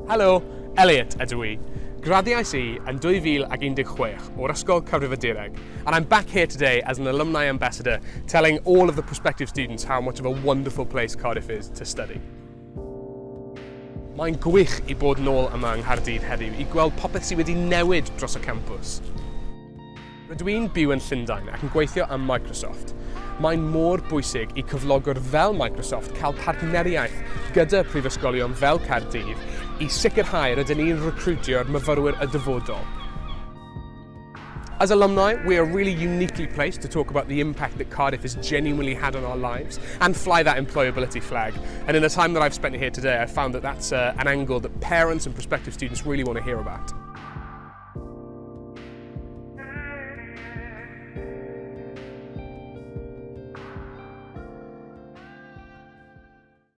Helo, Elliot ydw i. Graddiais I yn 2016 o'r Ysgol Cyfrifiadureg, and I'm back here today as an alumni ambassador telling all of the prospective students how much of a wonderful place Cardiff is to study. Mae'n gwych I bod nôl yma yng Nghaerdydd heddiw I gweld popeth sydd wedi newid dros y campws. Rydw i'n byw yn Llundain ac yn gweithio am Microsoft. Mae'n mor bwysig I cyflogwr fel Microsoft cael partneriaeth gyda prifysgolion fel Caerdydd I sicrhau rydyn ni'n recrwtio'r myfyrwyr y dyfodol. As alumni, we are really uniquely placed to talk about the impact that Cardiff has genuinely had on our lives and fly that employability flag. And in the time that I've spent here today, I've found that that's an angle that parents and prospective students really want to hear about.